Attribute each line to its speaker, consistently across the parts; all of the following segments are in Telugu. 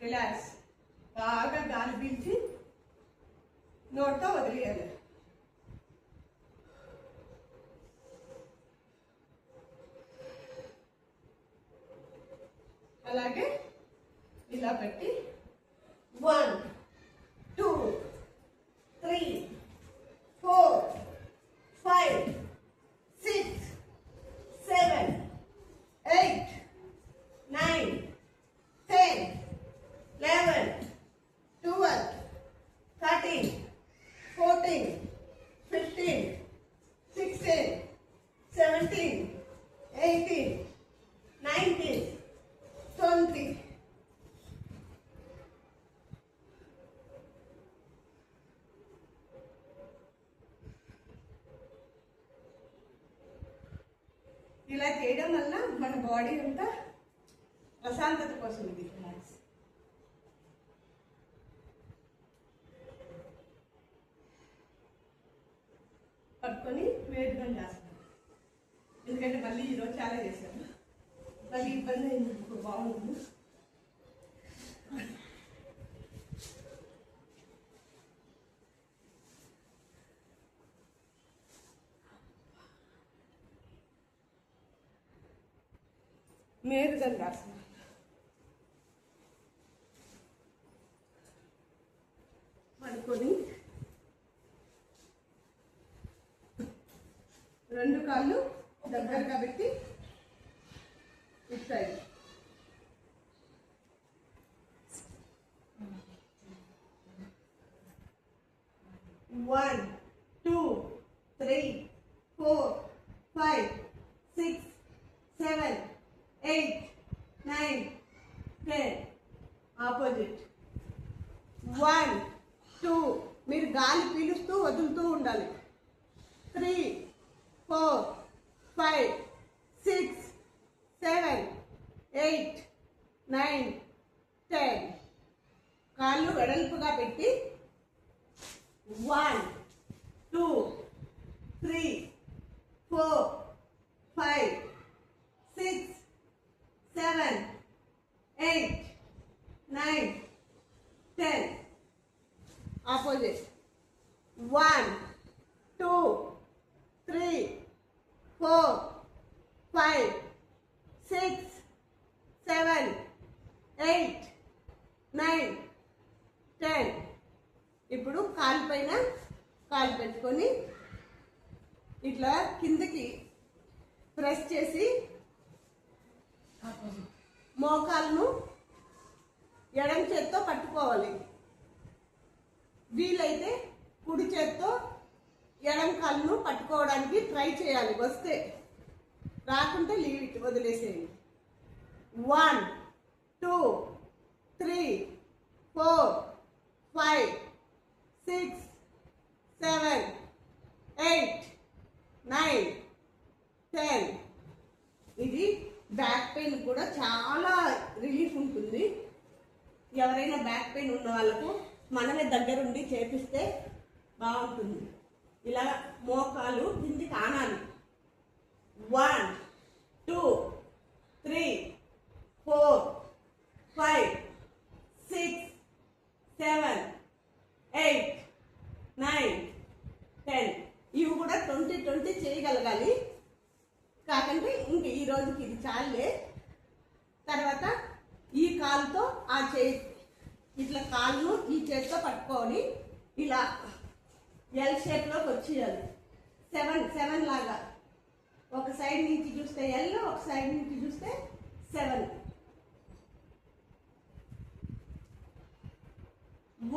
Speaker 1: రిలాక్స్. బాగా గాలి పీల్చి నోట్తో వదిలేయాలి. అలాగే ఇలా పెట్టి 1 2 3 4 5 6 7 8 9 10 11 12 13 14 15 16 17 18 19 20. ఇలా చేయడం వల్ల మన బాడీ అంతా ప్రశాంతతకు వస్తుంది. పట్టుకొని వేడిగా చేస్తాను. ఎందుకంటే మళ్ళీ ఈరోజు చాలా చేశాను, మళ్ళీ ఇబ్బంది అయింది. బాగుంది. మేరుగంధాసన. పడుకొని 2 కాళ్ళు దగ్గరగా పెట్టి ఇస్తాయి. 1 2 3 4 5 6 7 8 9 10. ఆపోజిట్. 1 2 మీరు గాలి పీలుస్తూ వదులుతూ ఉండాలి. 3 4 5 6 7 8 9 10. కాళ్ళు వెడల్పుగా పెట్టి 1 2 3 4 5 6 7 8 9 10. ఆపోజిట్. 1 2 3 4 5 6 7 8 9 10. ఇప్పుడు కాలు పైన కాలు పెట్టుకొని ఇట్లా కిందకి ప్రెస్ చేసి మోకాలను ఎడమ చేత్తో పట్టుకోవాలి. వీలైతే కుడి చేత్తో ఎడమ కాళ్ళను పట్టుకోవడానికి ట్రై చేయాలి. వస్తే, రాకుంటే లీవ్ ఇట్, వదిలేసేయండి. 1 2 3 4 5 6 7 8 9 10. ఇది బ్యాక్ పెయిన్ కూడా చాలా రిలీఫ్ ఉంటుంది. ఎవరైనా బ్యాక్ పెయిన్ ఉన్న వాళ్ళకు మనమే దగ్గరుండి చేపిస్తే బాగుంటుంది. ఇలా మోకాలు కిందికి ఆనాలి. 1 2 3 4 5 6 7 8 9 10. ఇవి కూడా 20 చేయగలగాలి. కాకంటే ఇంక ఈ రోజుకి ఇది చాలే. తర్వాత ఈ కాలుతో ఆ చేయి ఇట్లా కాలును ఈ చేతితో పట్టుకోవాలి. ఇలా ఎల్ షేప్లోకి వచ్చేయాలి. 7 లాగా. ఒక సైడ్ నుంచి చూస్తే ఎల్, ఒక సైడ్ నుంచి చూస్తే 7.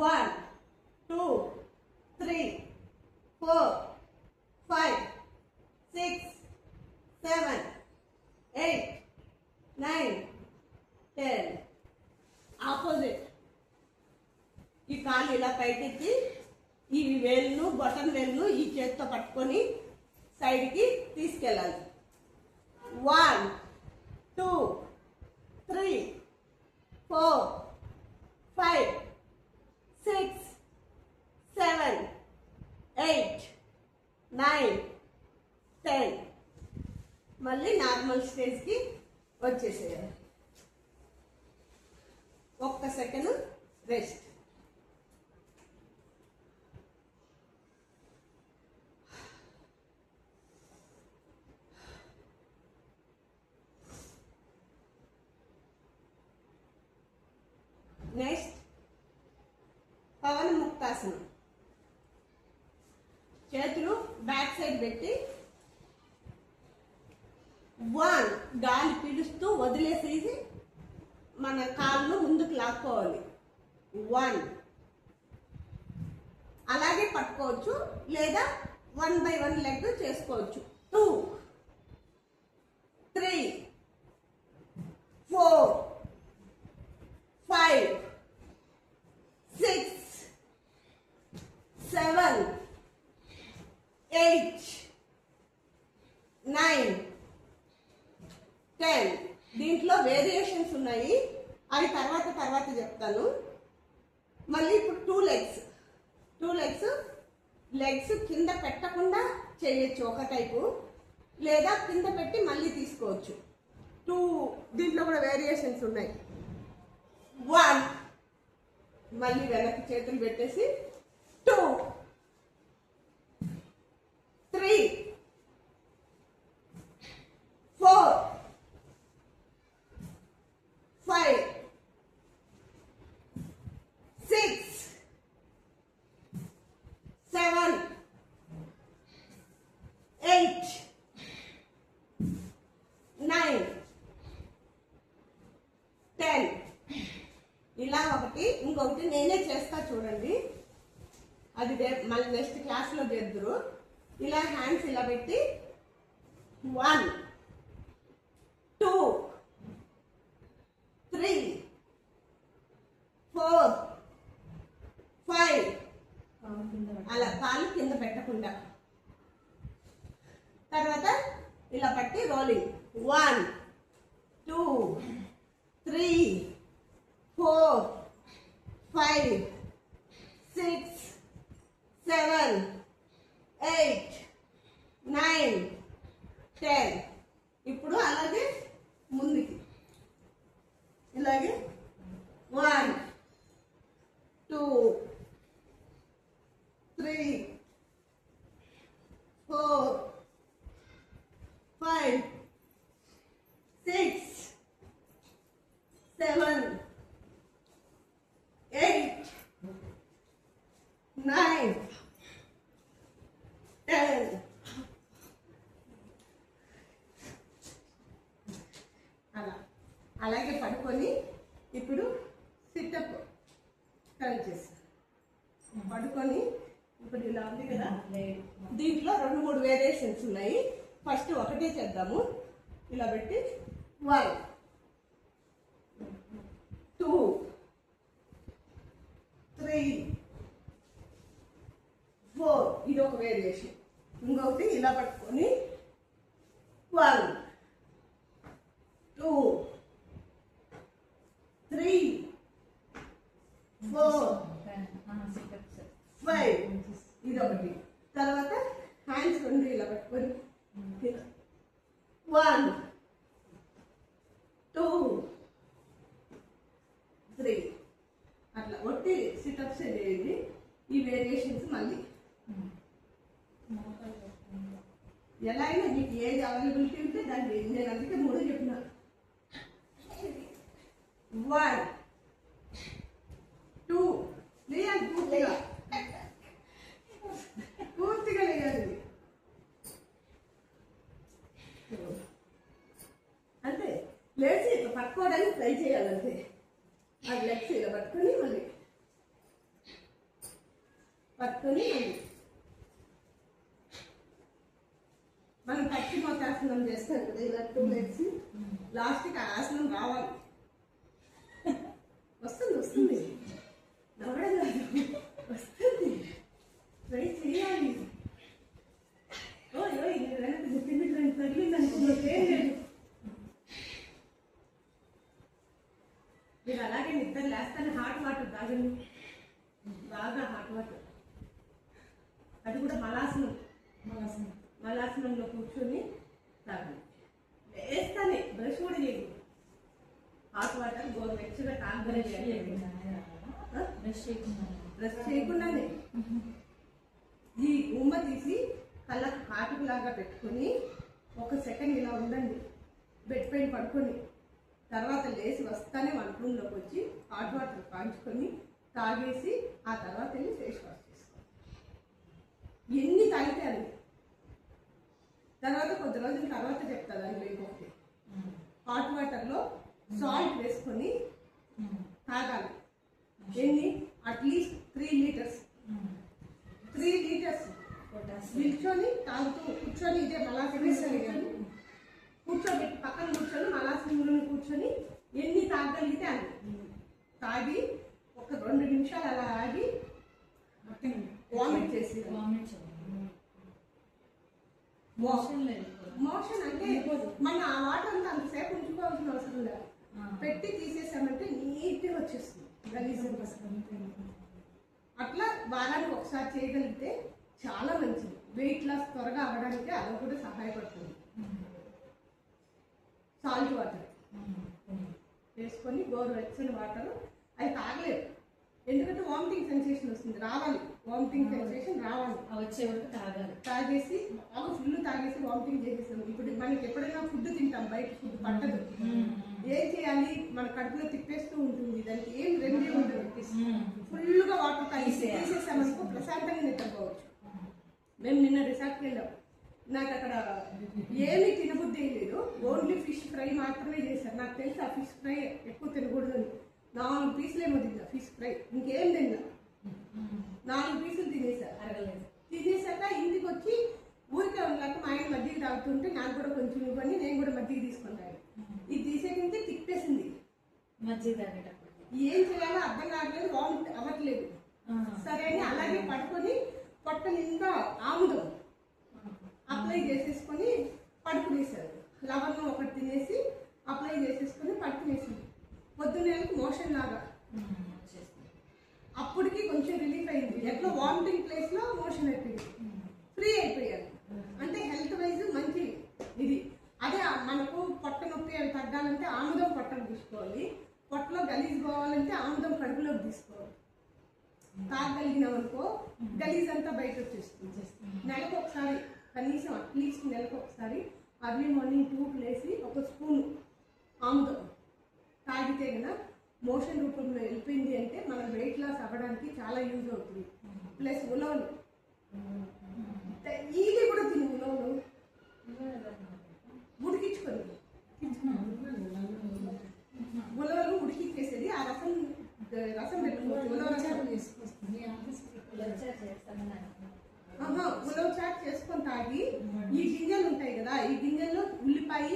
Speaker 1: 1 2 3 4 5 6 7 8 9 10. ఆపోజిట్. ఈ కాలు ఇలా పైకెత్తి ఈ వేలును బటన్ వేలును ఈ చేతితో పట్టుకొని సైడ్కి తీసుకెళ్ళాలి. 1 2 3 4 5 6 7 8 9 10. మళ్ళీ నార్మల్ స్టేజ్కి వచ్చేసేయాలి. ఒక్కసారి సెకండ్ రెస్ట్. నెక్స్ట్ పవన్ ముక్తాసనం. చేతులు బ్యాక్ సైడ్ పెట్టి 1 గాలి పీలుస్తూ వదిలేసేసి మన కాళ్ళు ముందుకు లాక్కోవాలి. 1 అలాగే పట్టుకోవచ్చు లేదా 1 by 1 లెగ్ చేసుకోవచ్చు. 2 3 4 5 6 7 8 9 10. దీంట్లో వేరియేషన్స్ ఉన్నాయి, అవి తర్వాత చెప్తాను. మళ్ళీ ఇప్పుడు 2 లెగ్స్ కింద పెట్టకుండా చేయొచ్చు ఒక టైపు, లేదా కింద పెట్టి మళ్ళీ తీసుకోవచ్చు. 2 దీంట్లో కూడా వేరియేషన్స్ ఉన్నాయి. 1 మళ్ళీ వెనక్కి చేతులు పెట్టేసి 2 3 4 5 6 7 8 9 10. ఇలా ఒకటి, ఇంకొకటి నేనే చేస్తా చూడండి. అది మళ్ళీ నెక్స్ట్ క్లాస్లో చేద్దురు. ఇలా హ్యాండ్స్ ఇలా పెట్టి 1 2 3 4 5 అలా కాలు కింద పెట్టకుండా, తర్వాత ఇలా పట్టి రోలింగ్ 1 2 3 4 5 6 7 8 9 10. ఇప్పుడు అలాగే ముందుకి ఇలాగే 1 2 3 4 5 6 7 8 9 10. అలాగే పడుకొని ఇప్పుడు సిటప్ ట్రై చేస్తాం. పడుకొని ఇప్పుడు ఇలా ఉంది కదా, దీంట్లో 2-3 వేరియేషన్స్ ఉన్నాయి. ఫస్ట్ ఒకటే చేద్దాము. ఇలా పెట్టి 1 2 3 4. ఇది ఒక వేరియేషన్. ఇంకొకటి ఇలా పట్టుకొని 1 2 3 4 5. ఇది ఒకటి. తర్వాత హ్యాండ్స్ 2 ఇలా పట్టుకొని 1 2 3 అట్లా ఒట్టి సిటప్స్ చేయండి. ఈ వేరియేషన్స్ మళ్ళీ ఎలా అయినా మీకు ఏది అవైలబిలిటీ ఉంటే దాన్ని నేను అందుకే 3 చెప్పిన. 1 2 లేయాలి, పూర్తిగా లేయాలి. అంతే లేచి ఇట్లా పట్టుకోవడానికి ట్రై చేయాలంటే అది లెగ్స్ ఇలా పట్టుకొని మళ్ళీ మనం పశ్చిమోత్తాసనం చేస్తాం కదా, ఇలా 2 లెగ్స్ లాస్ట్కి ఆసనం రావాలి. వస్తుంది నవ్వడం కాదు, వస్తుంది. ట్రై చేయాలి. మీరు అలాగే నిద్ర లేస్తానే హాట్ వాటర్ తాగండి, బాగా హాట్ వాటర్. అది కూడా మలాసనంలో కూర్చొని తాగండి. లేస్తానే బ్రష్ కూడా చేయదు, హాట్ వాటర్ గోరువెచ్చగా తాగదు. బ్రష్ చేయకుండానే ఈ ఉమ్మ తీసి కళ్ళకు కాటుకులాగా పెట్టుకొని 1 సెకండ్ ఇలా ఉండండి, బెడ్ పైన పడుకొని, తర్వాత లేచి వస్తానే వంట రూమ్లోకి వచ్చి హాట్ వాటర్ కాంచుకొని తాగేసి ఆ తర్వాత వెళ్ళి ఫేస్ వాష్ చేసుకోవాలి. ఎన్ని తాగితే అన్ని. తర్వాత కొద్ది రోజుల తర్వాత చెప్తా దాంట్లో ఇంకొకటి, హాట్ వాటర్లో సాల్ట్ వేసుకొని తాగాలి. ఎన్ని? At least 3 litres. 3 లీటర్స్ నిల్చొని తాగుతూ కూర్చొని, ఇదే మలాసని కూర్చోబెట్టి పక్కన కూర్చొని మలాసని కూర్చొని ఎన్ని తాగలిగితే అన్ని తాగి 1-2 నిమిషాలు అలా ఆగి వామిట్ చేసి, మోషన్ అంటే మనం ఆ వాటర్ అంతా అంతసేపు ఉంచుకోవాల్సిన అవసరం లేదు, పెట్టి తీసేసామంటే నీట్గా వచ్చేస్తుంది. అట్లా వారానికి ఒకసారి చేయగలిగితే చాలా మంచిది. వెయిట్ లాస్ త్వరగా అవ్వడానికి అది కూడా సహాయపడుతుంది. సాల్ట్ వాటర్ వేసుకొని గోరువెచ్చని వాటర్, అది తాగలేదు ఎందుకంటే వామిటింగ్ సెన్సేషన్ వస్తుంది, రావాలి వామిటింగ్ సెన్సేషన్ రావాలి,
Speaker 2: వచ్చే వరకు తాగాలి.
Speaker 1: తాగేసి బాగా ఫుల్ తాగేసి వామిటింగ్ చేసేస్తాం. ఇప్పుడు మనకి ఎప్పుడైనా ఫుడ్ తింటాం, బయట ఫుడ్ పట్టదు, ఏం చేయాలి, మన కడుపులో తిప్పేస్తూ ఉంటుంది, దానికి ఏం రెమెడీ ఉండదు. ఫుల్గా వాటర్ తీసేసామనుకో ప్రశాంతంగా నిద్రపోవచ్చు. మేము నిన్న రిసార్ట్కి వెళ్ళాం, నాకు అక్కడ ఏమీ తినబుద్ధి లేదు, ఓన్లీ ఫిష్ ఫ్రై మాత్రమే చేశారు. నాకు తెలిసి ఆ ఫిష్ ఫ్రై ఎక్కువ తినకూడదు, 4 పీసులు ఏమో తిన్నా ఫిష్ ఫ్రై, ఇంకేం తిన్నా, 4 పీసులు తినేసారు. తినేసాక ఇంటికి వచ్చి ఊరికే ఉన్నాక మా ఆయన మజ్జిగ తాగుతుంటే నాకు కూడా కొంచెం ఇవ్వండి, నేను కూడా మజ్జిగ తీసుకుంటాను. ఇది తీసేకంటే తిప్పేసింది
Speaker 2: మజ్జిగ తాగేటప్పుడు.
Speaker 1: ఏం చేయాలో అర్థం కావట్లేదు, వామిట్ అవ్వట్లేదు. సరే అని అలాగే పట్టుకొని పొట్ట నిండా ఆముదం అప్లై చేసేసుకొని పడుకునేసారు. లవంగం ఒకటి తినేసి అప్లై చేసేసుకొని పడుకునేసింది. పొద్దున్నేళ్ళకి మోషన్ లాగా అప్పటికి కొంచెం రిలీఫ్ అయింది. ఎట్లా వామిటింగ్ ప్లేస్లో మోషన్ అయిపోయింది, ఫ్రీ అయిపోయారు. అంటే హెల్త్ వైజ్ మంచి ఇది. అదే మనకు పొట్ట నొప్పి అవి తగ్గాలంటే ఆముదం పొట్టను తీసుకోవాలి, పొట్టలో గలీజ్ పోవాలంటే ఆముదం కడుపులోకి తీసుకోవాలి. తాగలిగినాం అనుకో గలీజ్ అంతా బయట వచ్చేస్తుంది. నెలకు ఒకసారి, కనీసం అట్లీస్ట్ నెలకు ఒకసారి అర్లీ మార్నింగ్ 2 లేసి 1 స్పూన్ ఆముదం తాగితే కనుక మోషన్ రూపంలో వెళ్ళిపోయింది అంటే మనం వెయిట్ లాస్ అవ్వడానికి చాలా యూజ్ అవుతుంది. ప్లస్ ఉలవలు ఇది కూడా తిని, ఉలవలు ఉడికించుకొని, ఉలవలు ఉడికిచ్చేసేది, ఆ రసం పెట్టుకోవచ్చు. ఉలవ చాట్ చేసుకొని తాగి, ఈ గింజలు ఉంటాయి కదా, ఈ గిన్నెల్లో ఉల్లిపాయ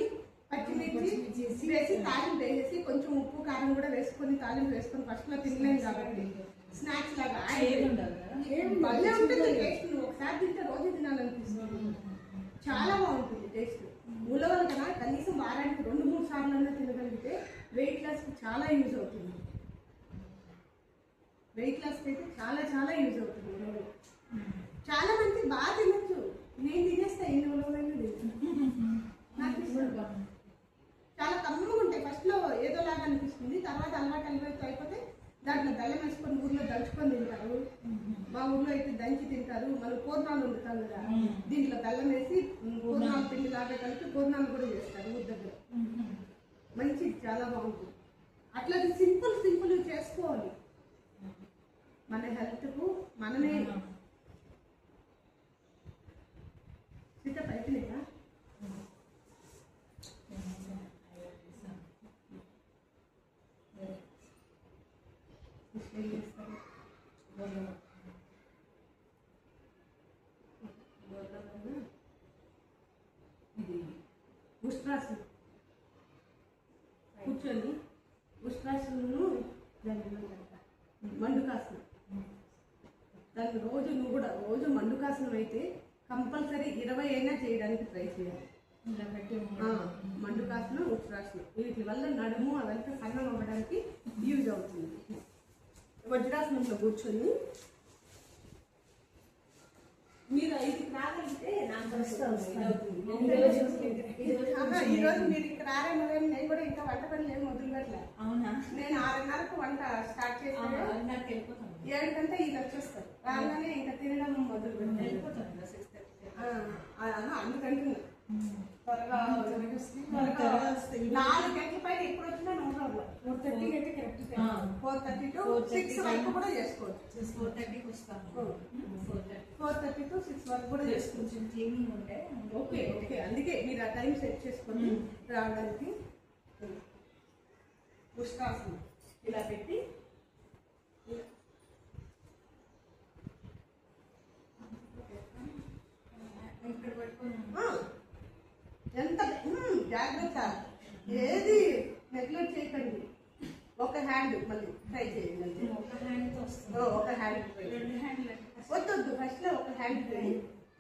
Speaker 1: పచ్చిమిర్చి వేసి తాలింపు వేసేసి కొంచెం ఉప్పు కారం కూడా వేసుకొని తాలింపు వేసుకొని ఫస్ట్ లో తినలేము కాబట్టి స్నాక్స్ లాగా భలే ఉంటుంది టేస్ట్. నువ్వు ఒకసారి తింటే రోజు తినాలనిపిస్తుంది, చాలా బాగుంటుంది టేస్ట్. ఉలవలు కదా కనీసం వారానికి 2-3 సార్లు తినగలిగితే వెయిట్ లాస్ కి చాలా యూజ్ అవుతుంది. వెయిట్ లాస్ కి అయితే చాలా చాలా యూజ్ అవుతుంది ఉలవలు. చాలా మంది బాగా తినొచ్చు, నేను తినేస్తా ఎన్ని ఉలవలైనా నాకు చాలా కమ్మగా ఉంటాయి. ఫస్ట్ లో ఏదో లాగా అనిపిస్తుంది, తర్వాత అలవాటు అయిపోతే దాంట్లో బెల్లం వేసుకొని ఊర్లో దంచుకొని తింటారు. మా ఊర్లో అయితే దంచి తింటారు. మనం పూర్ణాలు వండుతాం కదా, దీంట్లో బెల్లం వేసి పూర్ణాలు పిండి లాగా కలిపి పూర్ణాలు కూడా చేస్తారు ఊరి దగ్గర. మంచిది, చాలా బాగుంటుంది. అట్లా సింపుల్ చేసుకోవాలి. మన హెల్త్కు మనమే. సీత పైకిలేదా ఇది ఉష్ట్రాసనం. కూర్చొని ఉష్ట్రాసనను మండుకాసనం, దాన్ని రోజు నువ్వు కూడా రోజు మండుకాసనం అయితే కంపల్సరీ 20 అయినా చేయడానికి ట్రై చేయాలి. మండుకాసనం, ఉష్ట్రాసనం వీటి వల్ల నడుము అదంతా సన్నం అవ్వడానికి యూజ్ అవుతుంది. వజ్రాసనంలో కూర్చొని మీరు 5కి రాగలిగితే నాకు ఈరోజు మీరు ఇక్కడ రారేమో, నేను కూడా ఇంకా వంట పనులు ఏమి మొదలు పెట్టలే. అవునా? నేను 6:30కు వంట వంట స్టార్ట్ చేస్తే
Speaker 2: నాకు వెళ్ళిపోతాను
Speaker 1: 7 ఈయన వచ్చేస్తారు. రాగానే ఇంకా తినడం మొదలు పెట్టారు.
Speaker 2: వెళ్ళిపోతాను 6:30.
Speaker 1: అందుకంటున్నా త్వరగా త్వరగా 4 గంటల పైన ఎప్పుడు వచ్చినా నో ప్రాబ్లం. 4:30 అయితే కరెక్ట్. 4:30 to 6 వరకు కూడా చేసుకోవచ్చు.
Speaker 2: 4:30కి వస్తాను.
Speaker 1: 4:30 to 6 వరకు కూడా చేసుకోవచ్చు.
Speaker 2: కొంచెం క్లీనింగ్ ఉంటే
Speaker 1: ఓకే ఓకే, అందుకే మీరు ఆ టైం సెట్ చేసుకొని రావడానికి. పుష్కాసనం ఇలా పెట్టి
Speaker 2: ఇక్కడ పెట్టుకున్నాను.
Speaker 1: ఎంత జాగ్రత్త, ఏది నెగ్లెక్ట్ చేయకండి. ఒక హ్యాండ్ మళ్ళీ ట్రై చేయండి అంతే.
Speaker 2: ఒక హ్యాండ్తో వస్తుంది.
Speaker 1: ఒక హ్యాండ్
Speaker 2: రెండు హ్యాండ్లు
Speaker 1: వద్దు, ఫస్ట్ లో ఒక హ్యాండ్ ట్రై,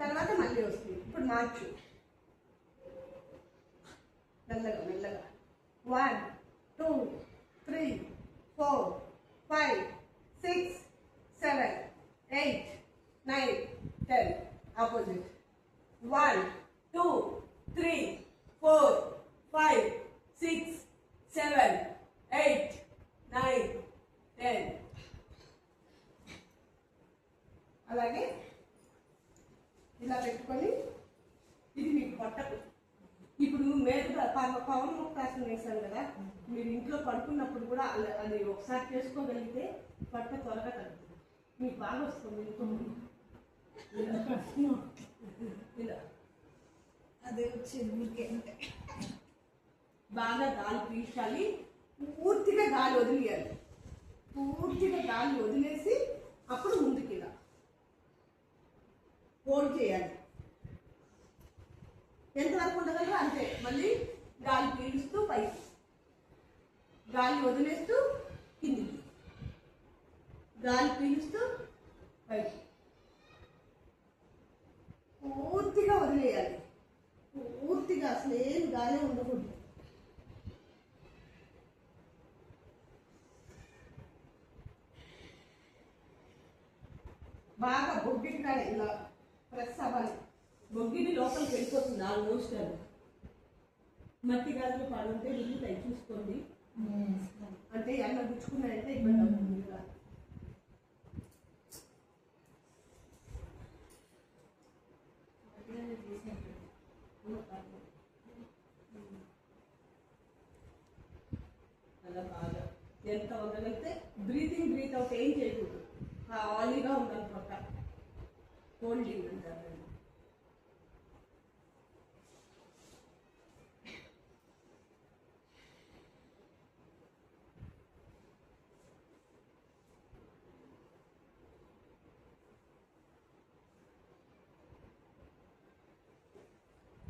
Speaker 1: తర్వాత మళ్ళీ వస్తుంది. ఇప్పుడు మార్చు మెల్లగా మెల్లగా. 1 2 3 4 5 6 7 8 9 10. ఆపోజిట్. 1 2 3 4 5 6 7 8 9 10. అలాగే ఇలా పెట్టుకొని ఇది మీకు పట్టకు. ఇప్పుడు మీద పవన్ ముక్తాసనం వేసాను కదా, మీరు ఇంట్లో పడుకున్నప్పుడు కూడా అది ఒకసారి చేసుకోగలిగితే పట్ట త్వరగా తగ్గుతుంది, మీకు బాగా వస్తుంది. ఇలా
Speaker 2: అదే వచ్చింది మీకే.
Speaker 1: బాగా గాలి పీల్చాలి, పూర్తిగా గాలి వదిలేయాలి. పూర్తిగా గాలి వదిలేసి అప్పుడు ముందుకి ఇలా హోల్డ్ చేయాలి. ఎంతవరకు ఉండగలరో అంతే. మళ్ళీ గాలి పీలుస్తూ పైకి, గాలి వదిలేస్తూ కిందికి, గాలి పీలుస్తూ పైకి. పూర్తిగా వదిలేయాలి, పూర్తిగా అసలు ఏం గాలి ఉండకూడదు. బాగా బొగ్గికి ఇలా ప్రెస్ అవ్వాలి. బొగ్గిని లోపలికి వెళ్ళిపోతుంది ఆల్మోస్ట్. అది మట్టి గాజులు పడుంటే ఇల్లు తగ్గి చూసుకోండి. అంటే అన్న గుచ్చుకున్నాయంటే ఇబ్బంది అవుతుంది కదా. అలా బాగా ఎంత ఉండగలిగితే బ్రీతింగ్ బ్రీత్ అవుట్ ఏం చేయకూడదు. ఆలీగా ఉండాలి పొట్ట. హోల్డింగ్ అంటారు.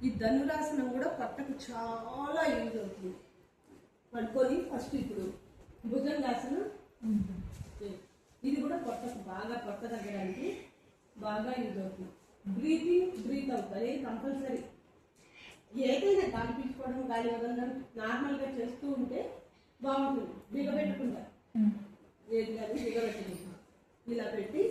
Speaker 1: ఈ ధనురాసనం కూడా పొట్టకు చాలా యూజ్ అవుతుంది. పడుకొని ఫస్ట్ ఇప్పుడు భుజంగాసనం, ఇది కూడా పొట్టకు బాగా పొట్ట తగ్గడానికి బాగా యూజ్ అవుతుంది. బ్రీతింగ్ బ్రీత్ అవుట్ అనేది కంపల్సరీ. ఏదైనా గాలి పీల్చుకోవడం గాలి వదలడం నార్మల్గా చేస్తూ ఉంటే బాగుంటుంది. దిగబెట్టకుండా ఏది కానీ దిగబెట్టకుండా ఇలా పెట్టి